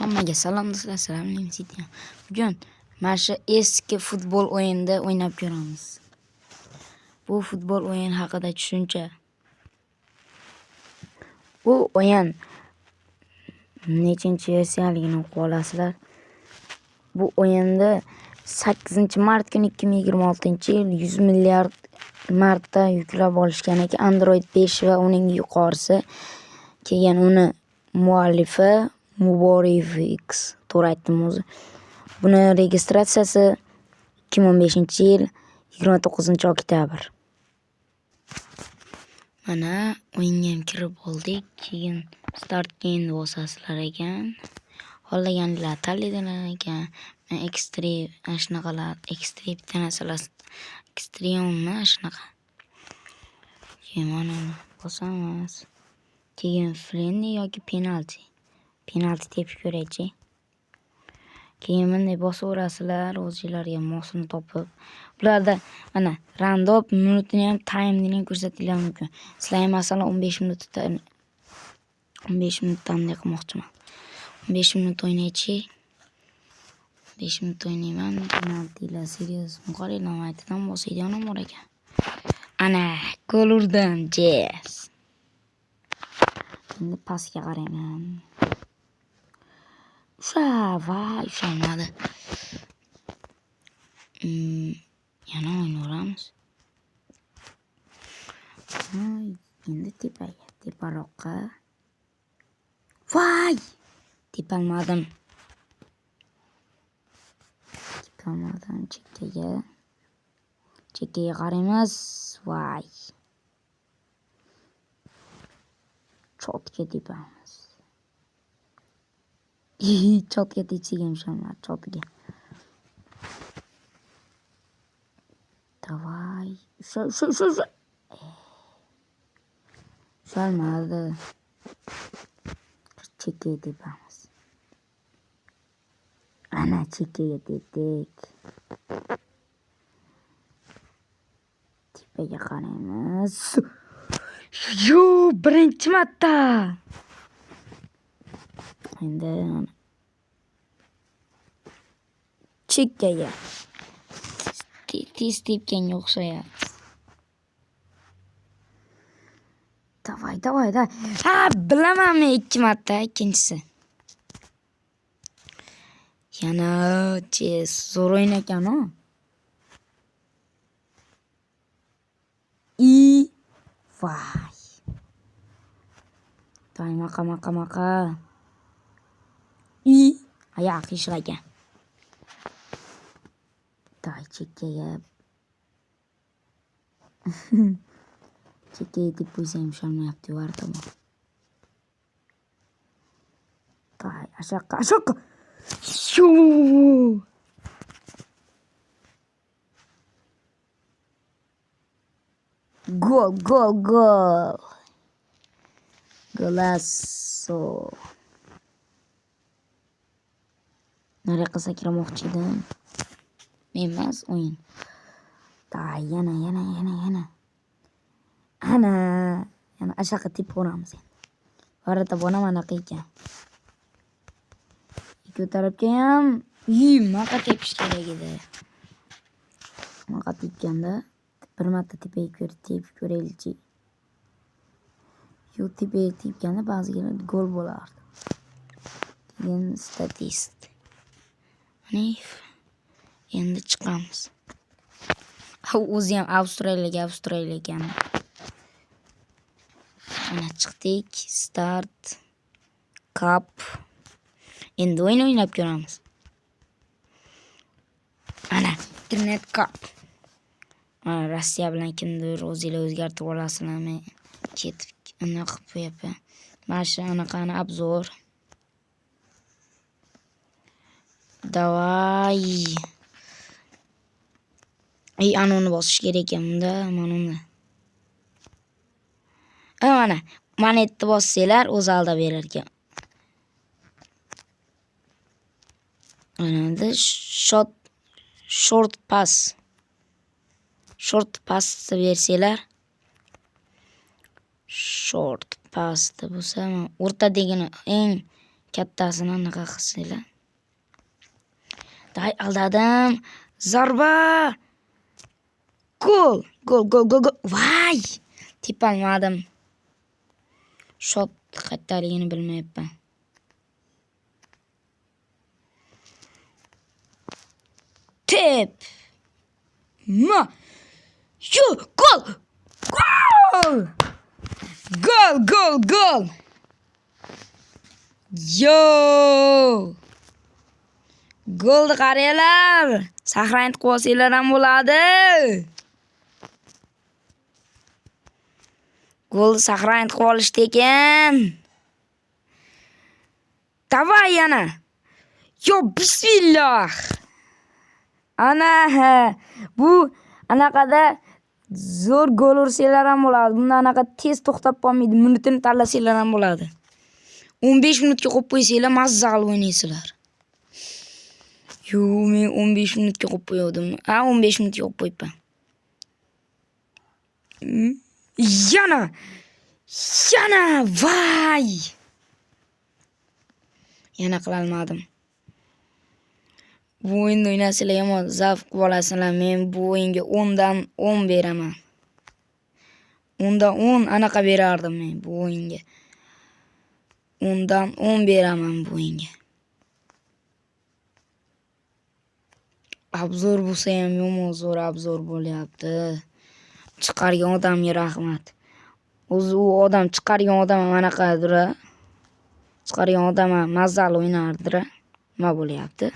Hammaga salom do'stlar, assalomu alaykum. Bugun mana shu eski futbol o'yinida o'ynab ko'ramiz. Bu futbol o'yin haqida tushuncha. Bu o'yin nechinchi versiyaligini o'qib olasizlar. Bu o'yinda 8-mart kuni 2026-yil 100 milliard marta yuklab olishgan ekan Android 5 va uning yuqorisi. Keyin uni muallifi Muborivix to'g'ri aytdim o'zi. Buni registratsiyasi 2015-yil 29-oktyabr. Mana o'yinga ham kirib oldik. Keyin start keyinni bosasizlar ekan. Xohlaganlar tanlaydilar ekan. Men extreme shunaqalar, extreme bitta narsalar, extreme'mi shunaqa. Keyin mana bosamiz. Keyin friendly yoki penalty. Penalty tepib ko'raychi. Keyin bunday bosaverasizlar, o'zingizlarga mosini topib. Bularda mana random minutini ham time'ni ham ko'rsatilgan mumkin. Sizlar masalan 15 minutdan qilmoqchiman. 15 minut o'ynaychi. 5 minut o'ynayman. Penaltilar serious muqarrarlar aytdan bosadigan ham bor ekan. Ana, gol urdim, yes. Endi pasga qarayman. Ushalmadi. Yana o'ynaveramiz. Endi teparoqqa. Voy! Tepalmadim. Chekkaga qaraymiz. Voy! Chotga tepamiz. Chotga tepsak ham ushalmadi, chotga. Davay. Ushalmadi. Chekkaga tepamiz. Ana chekkaga tepdik. Tepaga qaraymiz. Birinchi marta. Endi chekkaga. Tez tepganga o'xshayapti. Davay. Ha, bilaman men 2 marta, ikkinchisi. Yana zo'r o'yin ekan-ku. Voy. Davay maqa. Oyoq ishlagan. Davay chekkaga. Chekkaga deb qo'ysam ushalmayapti, var tomon. Davay, ashaqqa. Gol. Golasso. Nariyoqqa sakramoqchi edim. Men emas, o'yin. Davay, yana. Ana ashaqqa tepib ko'ramiz endi. Varata bonaman anaqa ekan. Ikki tarafga ham maqa tepish kerak edi. Maqa tepganda bir marta tepib ko'raylikchi. Tepaga tepganda ba'zilar gol bo'lardi. Keyin statist. Endi chiqamiz. O'zi ham Avstraliya ekan. Mana chiqdik. Start. Cup. Endi o'ynab ko'ramiz. Ana, Internet Cup. Rossiya bilan kimdir o'zingizlar o'zgartirib olasizlar. Men ketib anaqa qilib qo'yaman. Mana shu anaqani obzor. Davay. Anoni bosish kerak ekan bunda, mana uni. Mana monetni bossanglar o'z aldab berar ekan. Endi short pass bersanglar. Short pass bo'lsa, o'rtadagini eng Kattasini anaqa qilsanglar. Day aldadim. Zarba. Gol. Vay! Tepalmadim. Shot qayerdaligini bilmayapman. Tep. Yo, gol! Gol! Yo! Golni qaranglar. Saqlanib qolsanglar ham bo'ladi. Gol saqlanib qolishdi ekan. Davay yana. Yo, bismillah. Ana, bu anaqada zo'r gol ursanglar ham bo'ladi. Bunda anaqa tez to'xtab qolmaydi. Minutini tanlasanglar ham bo'ladi. 15 minutga qo'yib qo'ysanglar, mazzali o'ynaysizlar. Yo, men 15 minutga qo'yib qo'ydim. 15 minutga qo'yib qo'yibman. Yana, vay! Yana qila olmadim. Bu o'yinni o'ynasanglar yomon zavq olasizlar. Men bu o'yinga 10 dan 10 beraman. 10 dan 10 anaqa berardim men bu o'yinga. 10 dan 10 beraman bu o'yinga. Obzor bo'lsa ham yomon zo'r obzor bo'lyapti. Chiqargan odamga rahmat. O'zi u odam chiqargan odam anaqadir. Chiqargan odam mazali o'ynardir. Nima bo'lyapti?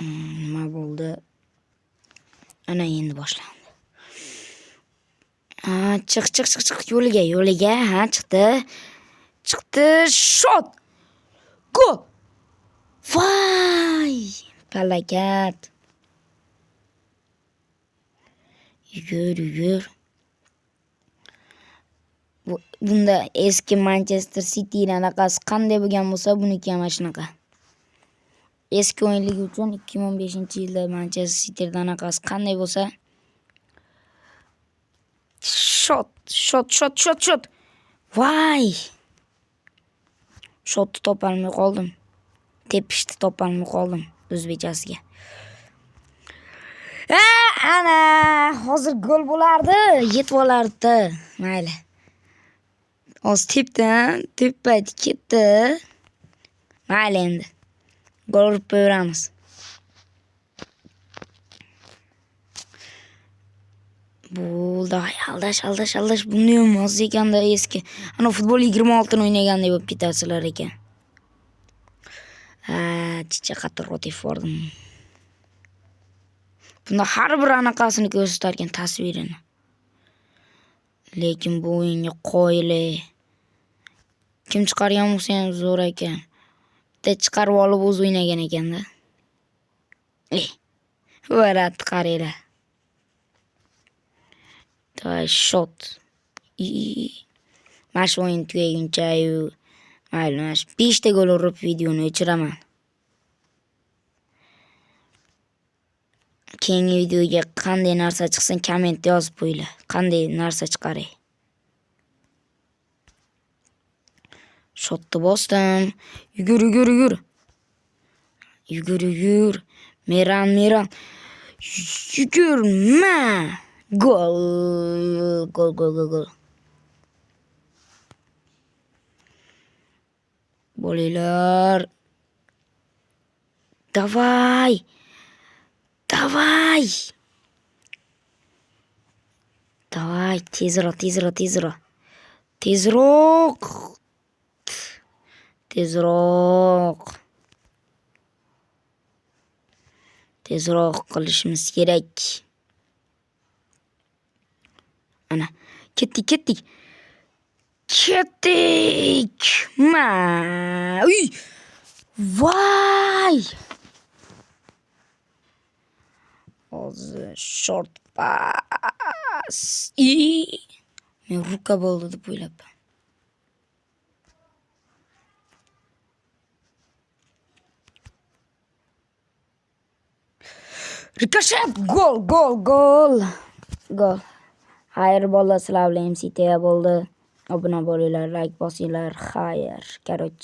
Nima bo'ldi? Ana endi boshlandi. Chiq yo'liga, chiqdi, shot. Gol. Vay! Palakat. Yugur. Bunda eski Manchester City anaqasi qanday bo'lgan bo'lsa, buniki ham shunaqa. Eski o'yinligi uchun 2015-yilda Manchester City'da anaqasi qanday bo'lsa, shot. Vay! Shotni topolmay qoldim. Tepishni topolmay qoldim o'zbekchasiga. Ana, hozir gol bo'lardi, yetib olardi. Mayli. Hozir tepdi, ketdi. Mayli endi. Gol urib qo'yamiz. Bo'ldi, aldash. Buni ham oz ekanda eski. Ana futbol 26 ni o'ynagandek bo'lib ketasizlar ekan. Chicha qattiq o'tib bordim. Bunda har bir anaqasini ko'rsatarkan tasvirini. Lekin bu o'yinga qo'yili. Kim chiqargan bo'lsa ham zo'r ekan. Bitta chiqarib olib o'z o'ynagan ekanda. Varat qaranglar. Shot. Mash o'yin tugaguncha mayli, 5 ta gol urib videoni o'chiraman. Keyingi videoga qanday narsa chiqsin kommentda yozib qo'yinglar. Qanday narsa chiqaray. Shotni bosdim. Yugur. Meran. Yugurma. Gol. Bo'linglar. Davay. Tezroq. Tezroq qilishimiz kerak. Ana, ketdik. Vay! Hozir short pas. Men ruka bo'ldi deb o'ylabman. Rikoshet, gol. Gol. Xayr bolalar, sizlar bilan MCT bo'ldi. Obuna bo'linglar, like bosinglar. Xayr. Короче.